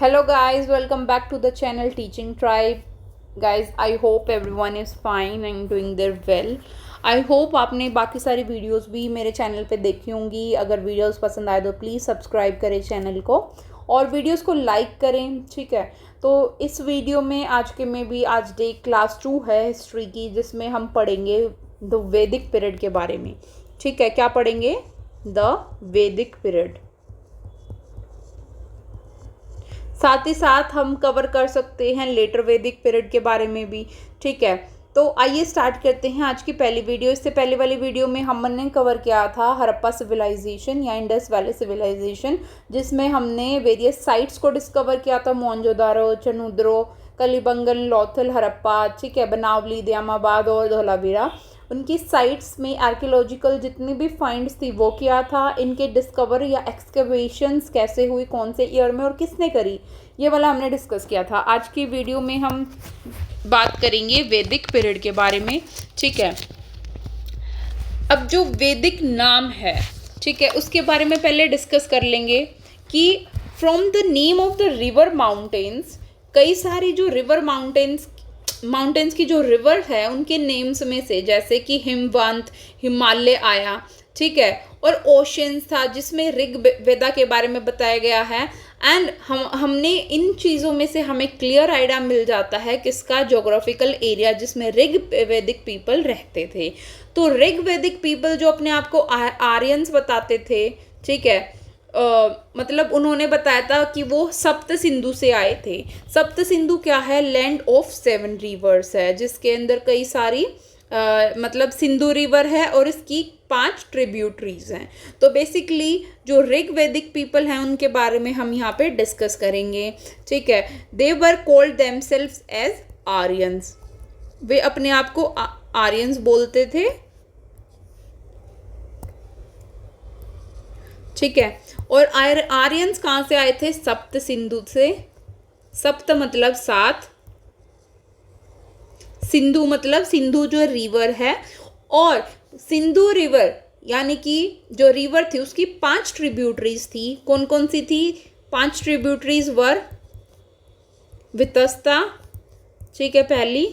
Hello guys, welcome back to the channel Teaching Tribe. Guys, I hope everyone is fine and doing their well. I hope आपने बाकी सारी videos भी मेरे channel पे देखी होंगी. अगर वीडियोस पसंद आए तो प्लीज़ सब्सक्राइब करें चैनल को और वीडियोस को लाइक करें. ठीक है, तो इस वीडियो में आज डे क्लास 2 है हिस्ट्री की, जिसमें हम पढ़ेंगे द वैदिक पीरियड के बारे में. ठीक है, क्या पढ़ेंगे? द वैदिक पीरियड. साथ ही साथ हम कवर कर सकते हैं लेटर वैदिक पीरियड के बारे में भी. ठीक है, तो आइए स्टार्ट करते हैं आज की पहली वीडियो. इससे पहले वाली वीडियो में हमने कवर किया था हड़प्पा सिविलाइजेशन या इंडस वैली सिविलाइजेशन, जिसमें हमने वेरियस साइट्स को डिस्कवर किया था. मोहनजोदारो, चनुद्रो, कलिबंगन, लोथल, हड़प्पा, ठीक है, बनावली, दयामाबाद और धोलावीरा. उनकी साइट्स में आर्कियोलॉजिकल जितनी भी फाइंड्स थी वो किया था. इनके डिस्कवर या एक्सकवेशंस कैसे हुई, कौन से ईयर में और किसने करी, ये वाला हमने डिस्कस किया था. आज की वीडियो में हम बात करेंगे वैदिक पीरियड के बारे में. ठीक है, अब जो वैदिक नाम है, ठीक है, उसके बारे में पहले डिस्कस कर लेंगे कि from the name of the river mountains, कई सारी जो रिवर माउंटेन्स की जो रिवर है उनके नेम्स में से, जैसे कि हिमवंत, हिमालय आया. ठीक है, और ओशंस था जिसमें ऋग वेदा के बारे में बताया गया है. एंड हमने इन चीज़ों में से हमें क्लियर आइडिया मिल जाता है किसका, ज्योग्राफिकल एरिया जिसमें ऋग वैदिक पीपल रहते थे. तो ऋग वैदिक पीपल जो अपने आप को आर्यंस बताते थे, ठीक है, मतलब उन्होंने बताया था कि वो सप्त सिंधु से आए थे. सप्त सिंधु क्या है? लैंड ऑफ 7 रिवर्स है, जिसके अंदर कई सारी मतलब सिंधु रिवर है और इसकी 5 ट्रिब्यूटरीज हैं. तो बेसिकली जो ऋग वैदिक पीपल हैं उनके बारे में हम यहाँ पे डिस्कस करेंगे. ठीक है, they were called themselves as Aryans. वे अपने आप को आर्यंस बोलते थे. ठीक है, और आर्यंस कहाँ से आए थे? सप्त सिंधु से. सप्त मतलब 7, सिंधु मतलब सिंधु जो रिवर है, और सिंधु रिवर यानी कि जो रिवर थी उसकी 5 ट्रिब्यूटरीज थी. कौन कौन सी थी? 5 ट्रिब्यूटरीज वर वितस्ता, ठीक है, पहली,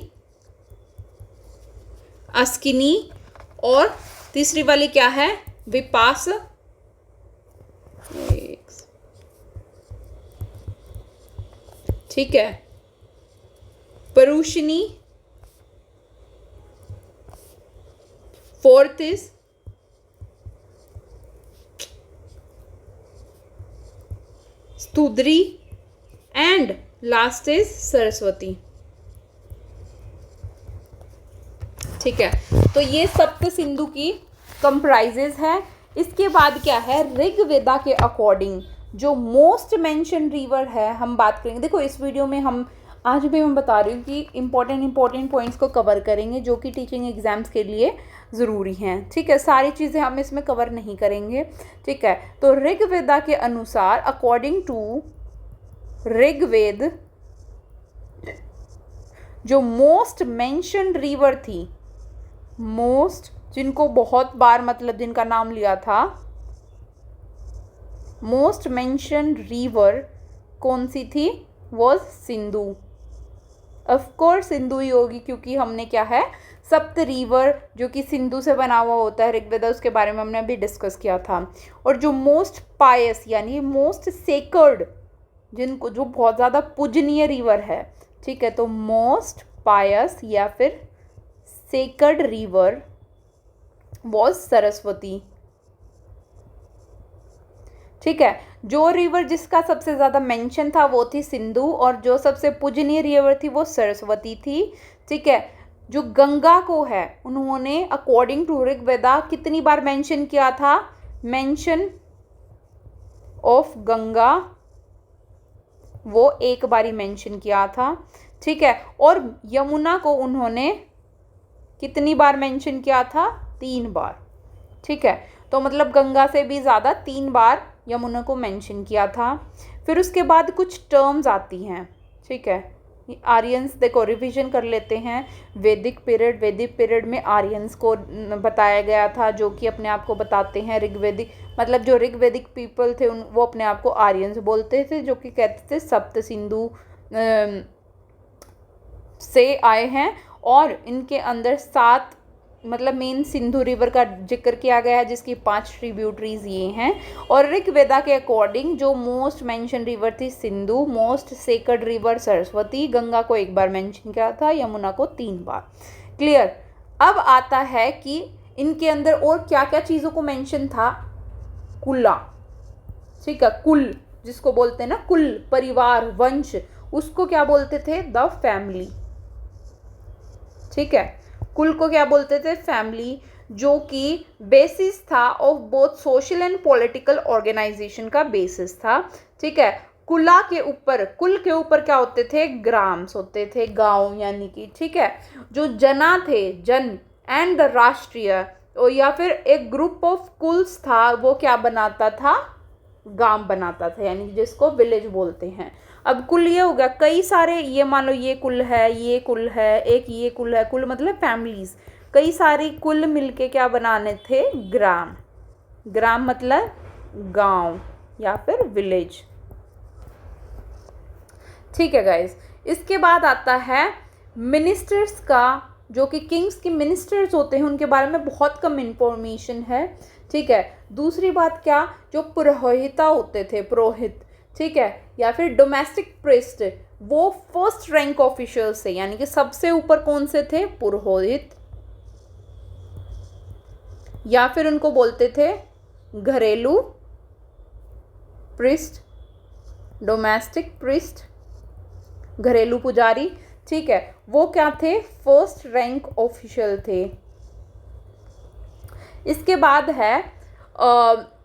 अस्किनी, और तीसरी वाली क्या है? विपास. ठीक है, Parushni, fourth is Shutudri, and last is Saraswati. ठीक है, तो ये सप्त सिंधु की कंप्राइजेज है. इसके बाद क्या है? ऋग वेदा के अकॉर्डिंग जो मोस्ट मेंशन रिवर है हम बात करेंगे. देखो, इस वीडियो में हम आज भी मैं बता रही हूँ कि इम्पोर्टेंट पॉइंट्स को कवर करेंगे जो कि टीचिंग एग्जाम्स के लिए ज़रूरी हैं. ठीक है, सारी चीज़ें हम इसमें कवर नहीं करेंगे. ठीक है, तो ऋग्वेदा के अनुसार, अकॉर्डिंग टू ऋग्वेद, जो मोस्ट मेंशन्ड रिवर थी, मोस्ट जिनको बहुत बार मतलब जिनका नाम लिया था, मोस्ट मेंशन्ड रिवर कौन सी थी? Was Sindhu. Of course Sindhu ही होगी, क्योंकि हमने क्या है, सप्त रिवर जो कि सिंधु से बना हुआ होता है ऋग्वेदा, उसके बारे में हमने अभी डिस्कस किया था. और जो मोस्ट पायस यानी मोस्ट सेक्रेड, जिनको जो बहुत ज़्यादा पूजनीय रिवर है, ठीक है, तो मोस्ट पायस या फिर सेक्रेड रिवर वॉज सरस्वती. ठीक है, जो रिवर जिसका सबसे ज़्यादा मेंशन था वो थी सिंधु, और जो सबसे पूजनीय रिवर थी वो सरस्वती थी. ठीक है, जो गंगा को है उन्होंने अकॉर्डिंग टू ऋग्वेदा कितनी बार मेंशन किया था? मेंशन ऑफ गंगा वो एक बार ही मेंशन किया था. ठीक है, और यमुना को उन्होंने कितनी बार मेंशन किया था? 3 बार. ठीक है, तो मतलब गंगा से भी ज़्यादा 3 बार यमुना को मेंशन किया था. फिर उसके बाद कुछ टर्म्स आती हैं. ठीक है, आर्यंस, देखो रिवीजन कर लेते हैं। वैदिक पीरियड में आर्यंस को बताया गया था, जो कि अपने आप को बताते हैं ऋग्वेदिक, मतलब जो ऋग्वेदिक पीपल थे वो अपने आप को आर्यंस बोलते थे, जो कि कहते थे सप्त सिंधु से आए हैं। और इनके अंदर 7 मतलब मेन सिंधु रिवर का जिक्र किया गया है, जिसकी 5 ट्रिब्यूटरीज ये हैं। और ऋग्वेदा के अकॉर्डिंग जो मोस्ट मेंशन रिवर थी Sindhu, most sacred river Saraswati, Ganga को 1 बार मेंशन किया था, यमुना को 3 बार। क्लियर। अब आता है कि इनके अंदर और क्या क्या चीज़ों को मेंशन था। कुला, ठीक है, कुल जिसको बोलते हैं ना, कुल परिवार वंश, उसको क्या बोलते थे, द फैमिली। ठीक है, कुल को क्या बोलते थे, फैमिली, जो कि बेसिस था of both social and political organisation का बेसिस था। ठीक है, कुला के ऊपर, कुल के ऊपर क्या होते थे, ग्राम्स होते थे, गांव यानी कि। ठीक है, जो जना थे, जन एंड द राष्ट्रीय, या फिर एक ग्रुप ऑफ कुल्स था, वो क्या बनाता था, गांव बनाता था, यानी जिसको विलेज बोलते हैं। अब कुल ये हो गया, कई सारे, ये मान लो ये कुल है, ये कुल है, एक ये कुल है, कुल मतलब फैमिलीज, कई सारी कुल मिलके क्या बनाने थे, ग्राम। ग्राम मतलब गांव या फिर विलेज। ठीक है गाइस, इसके बाद आता है मिनिस्टर्स का, जो कि किंग्स के मिनिस्टर्स होते हैं, उनके बारे में बहुत कम इंफॉर्मेशन है। ठीक है, दूसरी बात क्या, जो पुरोहिता होते थे, पुरोहित, ठीक है, या फिर डोमेस्टिक प्रिस्ट, वो फर्स्ट रैंक ऑफिशियल्स थे, यानी कि सबसे ऊपर कौन से थे, पुरोहित, या फिर उनको बोलते थे घरेलू प्रिस्ट, डोमेस्टिक प्रिस्ट, घरेलू पुजारी। ठीक है, वो क्या थे, फर्स्ट रैंक ऑफिशियल थे। इसके बाद है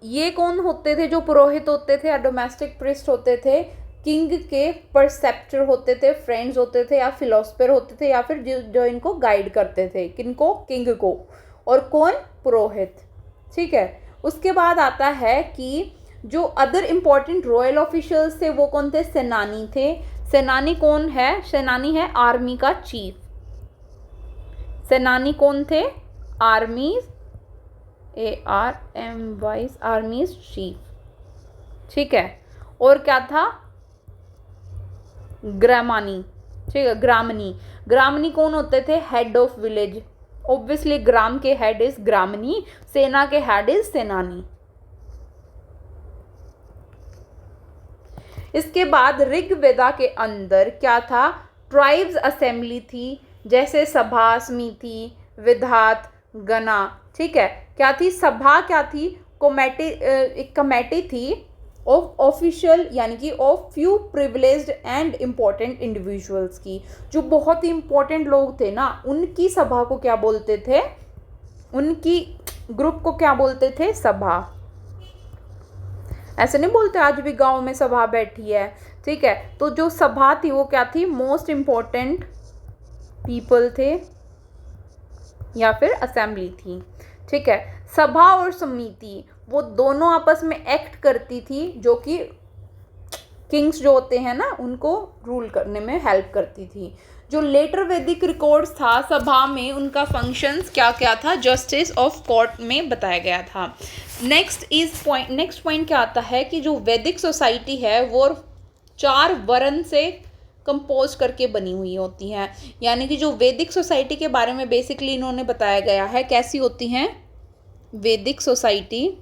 ये कौन होते थे, जो पुरोहित होते थे या डोमेस्टिक प्रिस्ट होते थे, किंग के परसेप्टर होते थे, फ्रेंड्स होते थे, या फिलोसफर होते थे, या फिर जो इनको गाइड करते थे, किनको, किंग को। और कौन, पुरोहित। ठीक है, उसके बाद आता है कि जो अदर इम्पॉर्टेंट रॉयल ऑफिशियल्स थे, वो कौन थे, सेनानी थे। सेनानी कौन है, सेनानी है आर्मी का चीफ। सेनानी कौन थे, आर्मी, ARMY, आर्मी चीफ। ठीक है, और क्या था, ग्रामनी। ठीक है, ग्रामनी, ग्रामनी कौन होते थे, हेड ऑफ विलेज। ऑब्वियसली ग्राम के हेड इज ग्रामनी, सेना के हेड इज सेनानी। इसके बाद ऋग्वेदा के अंदर क्या था, ट्राइब्स असेंबली थी, जैसे सभा, समिति, विधात, गणा। ठीक है, क्या थी, सभा क्या थी, कमेटी, एक कमेटी थी ऑफ ऑफिशियल, यानी कि of few privileged and important individuals की, जो बहुत ही इम्पोर्टेंट लोग थे ना, उनकी सभा को क्या बोलते थे, उनकी ग्रुप को क्या बोलते थे, सभा। ऐसे नहीं बोलते आज भी गांव में सभा बैठी है। ठीक है, तो जो सभा थी वो क्या थी, मोस्ट इम्पोर्टेंट पीपल थे, या फिर असेंबली थी। ठीक है, सभा और समिति वो दोनों आपस में एक्ट करती थी, जो कि किंग्स जो होते हैं ना, उनको रूल करने में हेल्प करती थी। जो लेटर वैदिक रिकॉर्ड्स था सभा में, उनका फंक्शंस क्या क्या था, जस्टिस ऑफ कोर्ट में बताया गया था। नेक्स्ट पॉइंट क्या आता है कि जो वैदिक सोसाइटी है वो 4 वर्ण से कंपोज करके बनी हुई होती हैं, यानी कि जो वैदिक सोसाइटी के बारे में बेसिकली इन्होंने बताया गया है, कैसी होती हैं वैदिक सोसाइटी।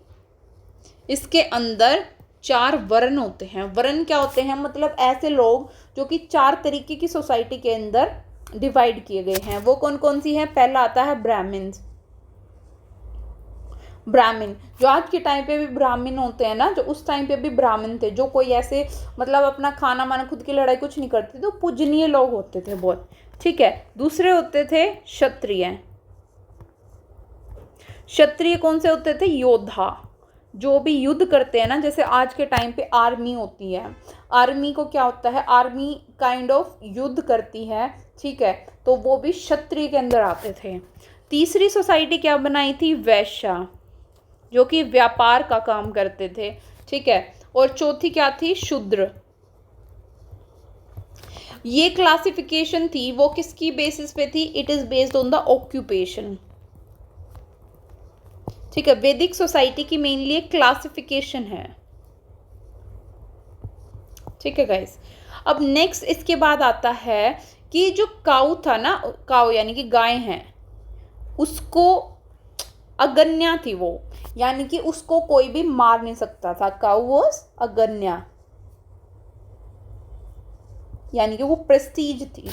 इसके अंदर 4 वर्ण होते हैं। वर्ण क्या होते हैं, मतलब ऐसे लोग जो कि 4 तरीके की सोसाइटी के अंदर डिवाइड किए गए हैं। वो कौन कौन सी हैं, पहला आता है ब्राह्मण्स। ब्राह्मण जो आज के टाइम पे भी ब्राह्मण होते हैं ना, जो उस टाइम पे भी ब्राह्मण थे, जो कोई ऐसे मतलब अपना खाना माना खुद की लड़ाई कुछ नहीं करते, तो पूजनीय लोग होते थे बहुत। ठीक है, दूसरे होते थे क्षत्रिय। क्षत्रिय कौन से होते थे, योद्धा, जो भी युद्ध करते हैं ना, जैसे आज के टाइम पे आर्मी होती है, आर्मी को क्या होता है, आर्मी काइंड ऑफ युद्ध करती है। ठीक है, तो वो भी क्षत्रिय के अंदर आते थे। तीसरी सोसाइटी क्या बनाई थी, वैश्य, जो कि व्यापार का काम करते थे। ठीक है, और चौथी क्या थी, शूद्र। ये क्लासिफिकेशन थी वो किसकी बेसिस पे थी? It is based on the occupation. ठीक है, वैदिक सोसाइटी की मेनली एक क्लासिफिकेशन है। ठीक है गाइस, अब नेक्स्ट इसके बाद आता है कि जो काऊ था ना, काऊ यानी कि गाय है, उसको अगन्या थी वो, यानी कि उसको कोई भी मार नहीं सकता था। काऊ वॉज अगन्या, यानी कि वो प्रेस्टीज थी।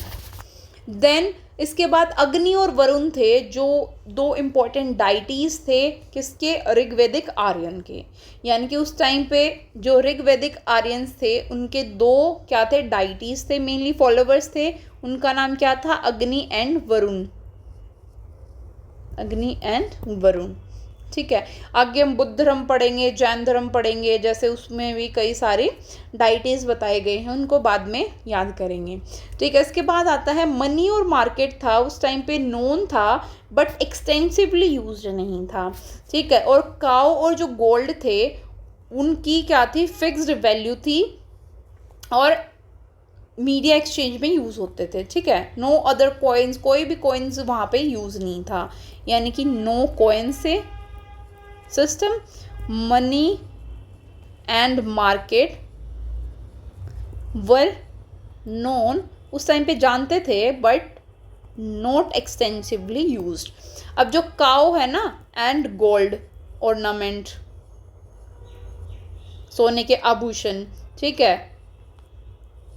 देन इसके बाद अग्नि और वरुण थे, जो दो इम्पोर्टेंट डाइटीज थे किसके? ऋग्वैदिक आर्यन के। यानी कि उस टाइम पे जो ऋग्वैदिक आर्यंस थे उनके दो क्या थे? डाइटीज थे, मेनली फॉलोवर्स थे। उनका नाम क्या था? अग्नि एंड वरुण। अग्नि एंड वरुण। ठीक है, आगे हम बुद्ध धर्म पढ़ेंगे, जैन धर्म पढ़ेंगे, जैसे उसमें भी कई सारे डाइटीज बताए गए हैं, उनको बाद में याद करेंगे। ठीक है, इसके बाद आता है मनी और मार्केट था, उस टाइम पे नोन था बट एक्सटेंसिवली यूज्ड नहीं था। ठीक है, और काउ और जो गोल्ड थे उनकी क्या थी? फिक्स्ड वैल्यू थी और मीडिया एक्सचेंज में यूज़ होते थे। ठीक है, नो अदर कॉइन्स, कोई भी कॉइन्स वहाँ पे यूज़ नहीं था, यानी कि नो कॉइन से system. Money and market were known, उस टाइम पे जानते थे बट नॉट एक्सटेंसिवली यूज्ड। अब जो काउ है ना, एंड गोल्ड ऑर्नामेंट, सोने के आभूषण, ठीक है,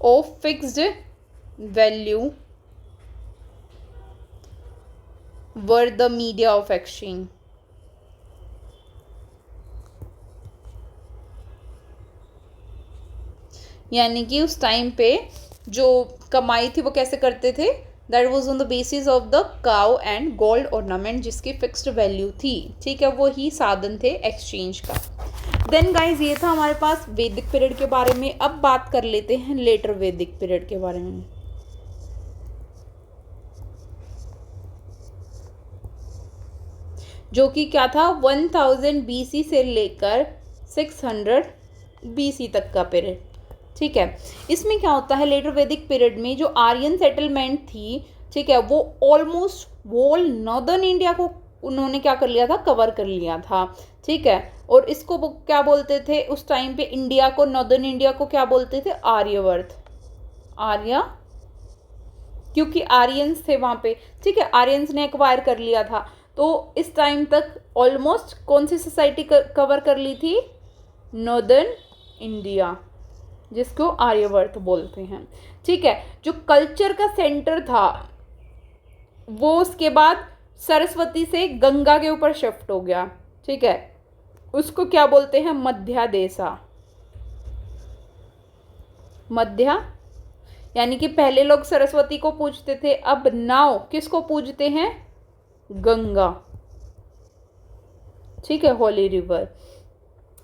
of fixed value were the media of exchange. यानी कि उस टाइम पे जो कमाई थी वो कैसे करते थे? That was on the basis of the cow and gold ornament, जिसकी फिक्स्ड वैल्यू थी। ठीक है, वो ही साधन थे एक्सचेंज का। देन गाइज ये था हमारे पास वैदिक पीरियड के बारे में। अब बात कर लेते हैं लेटर वैदिक पीरियड के बारे में, जो कि क्या था? 1000 BC से लेकर 600 BC तक का पीरियड। ठीक है, इसमें क्या होता है? लेटर वैदिक पीरियड में जो आर्यन सेटलमेंट थी, ठीक है, वो ऑलमोस्ट होल नॉर्दर्न इंडिया को उन्होंने क्या कर लिया था? कवर कर लिया था। ठीक है, और इसको वो क्या बोलते थे उस टाइम पे? इंडिया को, नॉर्दर्न इंडिया को क्या बोलते थे? आर्यवर्त, आर्या, क्योंकि आर्यंस थे वहाँ पे। ठीक है, आर्यंस ने एक्वायर कर लिया था। तो इस टाइम तक ऑलमोस्ट कौन सी सोसाइटी कवर कर ली थी? नॉर्दर्न इंडिया, जिसको आर्यवर्त बोलते हैं। ठीक है, जो कल्चर का सेंटर था वो उसके बाद सरस्वती से गंगा के ऊपर शिफ्ट हो गया। ठीक है, उसको क्या बोलते हैं? मध्या देशा। मध्या, यानी कि पहले लोग सरस्वती को पूजते थे, अब नाउ किसको पूजते हैं? गंगा। ठीक है, होली रिवर।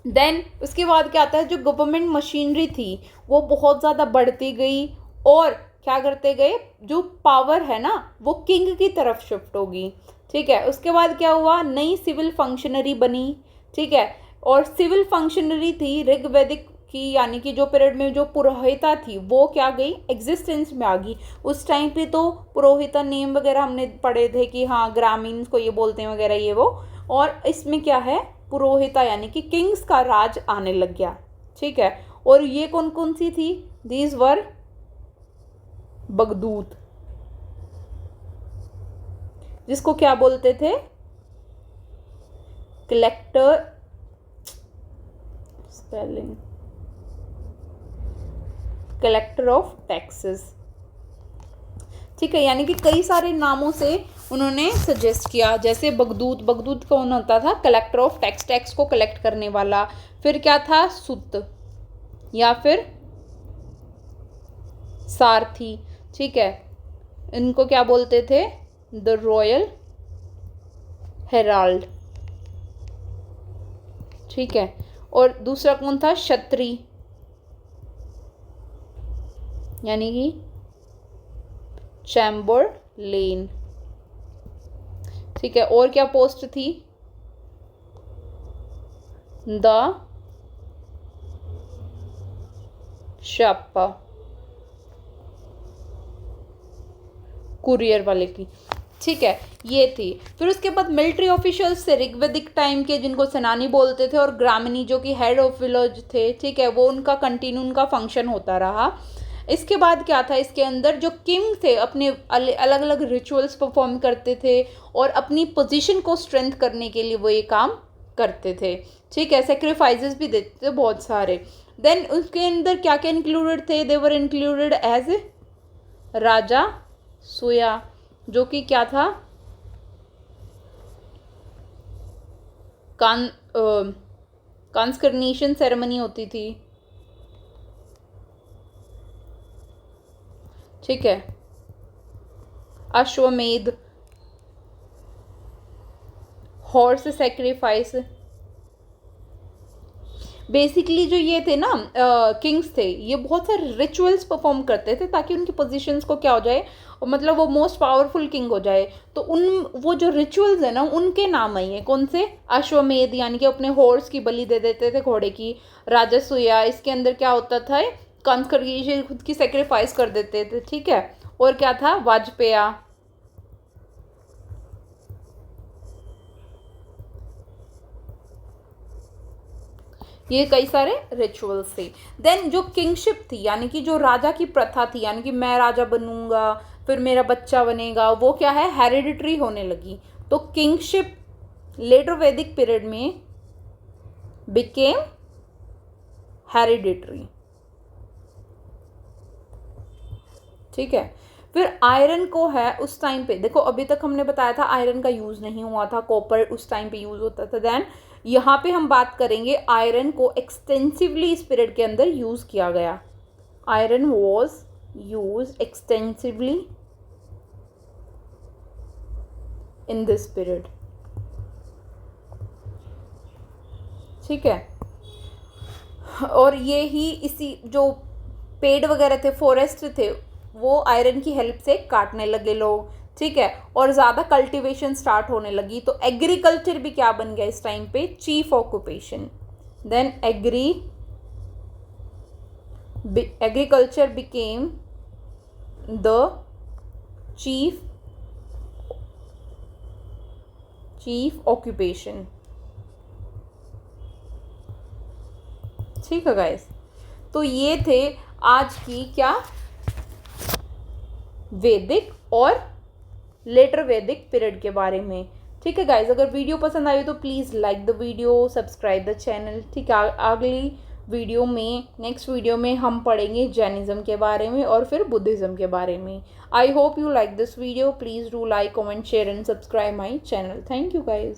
देन उसके बाद क्या आता है? जो गवर्नमेंट मशीनरी थी वो बहुत ज़्यादा बढ़ती गई, और क्या करते गए? जो पावर है ना वो किंग की तरफ शिफ्ट होगी। ठीक है, उसके बाद क्या हुआ? नई सिविल फंक्शनरी बनी। ठीक है, और सिविल फंक्शनरी थी ऋग्वैदिक की, यानी कि जो पीरियड में जो पुरोहिता थी वो क्या गई? एग्जिस्टेंस में आ गई। उस टाइम पे तो पुरोहिता नेम वगैरह हमने पढ़े थे कि हाँ ग्रामीण को ये बोलते हैं वगैरह ये वो, और इसमें क्या है? पुरोहिता यानी कि किंग्स का राज आने लग गया। ठीक है, और ये कौन कौन सी थी? दीज वर बगदूत, जिसको क्या बोलते थे? Collector, spelling, collector of taxes. ठीक है, यानी कि कई सारे नामों से उन्होंने सजेस्ट किया, जैसे बगदूत। बगदूत कौन होता था? कलेक्टर ऑफ टैक्स, टैक्स को कलेक्ट करने वाला। फिर क्या था? सुत या फिर सारथी। ठीक है, इनको क्या बोलते थे? The royal Herald. ठीक है, और दूसरा कौन था? क्षत्रिय, यानी कि चैम्बरलेन। ठीक है, और क्या पोस्ट थी? द शापा। कुरियर वाले की, ठीक है, ये थी। फिर उसके बाद मिलिट्री ऑफिशियल्स थे ऋग्वेदिक टाइम के, जिनको सेनानी बोलते थे, और ग्रामनी जो कि हेड ऑफ विलेज थे, ठीक है, वो उनका कंटिन्यू उनका फंक्शन होता रहा। इसके बाद क्या था, इसके अंदर जो किंग थे अपने अलग अलग रिचुअल्स परफॉर्म करते थे और अपनी पोजीशन को स्ट्रेंथ करने के लिए वो ये काम करते थे, ठीक है, सेक्रीफाइसेस भी देते थे बहुत सारे। देन उसके अंदर क्या क्या इंक्लूडेड थे, दे वर इंक्लूडेड एज राजा सूया, जो कि क्या था, कॉन्स्कर्नेशन सेरेमनी होती थी, ठीक है, अश्वमेध, हॉर्स सेक्रीफाइस। बेसिकली जो ये थे ना किंग्स थे, ये बहुत सारे रिचुअल्स परफॉर्म करते थे ताकि उनकी पोजीशंस को क्या हो जाए, मतलब वो मोस्ट पावरफुल किंग हो जाए। तो उन वो जो रिचुअल्स है ना उनके नाम है ये, कौन से, अश्वमेध, यानी कि अपने हॉर्स की बलि दे देते थे, घोड़े की, राजसूया, इसके अंदर क्या होता था, कॉन्स्कर्नेशन, खुद की सेक्रीफाइस कर देते थे, ठीक है, और क्या था, वाजपेया, ये कई सारे रिचुअल्स थे। देन जो किंगशिप थी, यानी कि जो राजा की प्रथा थी, यानी कि मैं राजा बनूंगा फिर मेरा बच्चा बनेगा, वो क्या है, हेरिडिटरी होने लगी। तो किंगशिप लेटर वैदिक पीरियड में बिकेम हेरिडिटरी, ठीक है। फिर आयरन को है उस टाइम पे, देखो अभी तक हमने बताया था आयरन का यूज़ नहीं हुआ था, कॉपर उस टाइम पे यूज़ होता था। देन यहाँ पे हम बात करेंगे आयरन को एक्सटेंसिवली इस पीरियड के अंदर यूज़ किया गया। Iron was use extensively in this period, ठीक है। और ये ही इसी जो पेड़ वगैरह थे, फॉरेस्ट थे, वो आयरन की हेल्प से काटने लगे लोग, ठीक है, और ज़्यादा कल्टीवेशन स्टार्ट होने लगी। तो एग्रीकल्चर भी क्या बन गया इस टाइम पे, chief occupation. Then agriculture became the chief occupation, ठीक है गाइस। तो ये थे आज की क्या, वैदिक और लेटर वैदिक पीरियड के बारे में, ठीक है गाइज। अगर वीडियो पसंद आई तो please like the video, subscribe the channel, ठीक है। अगली वीडियो में, नेक्स्ट वीडियो में हम पढ़ेंगे जैनिज्म के बारे में और फिर बुद्धिज़्म के बारे में। I hope you like this video, please do like, comment, share and subscribe my channel. Thank you guys.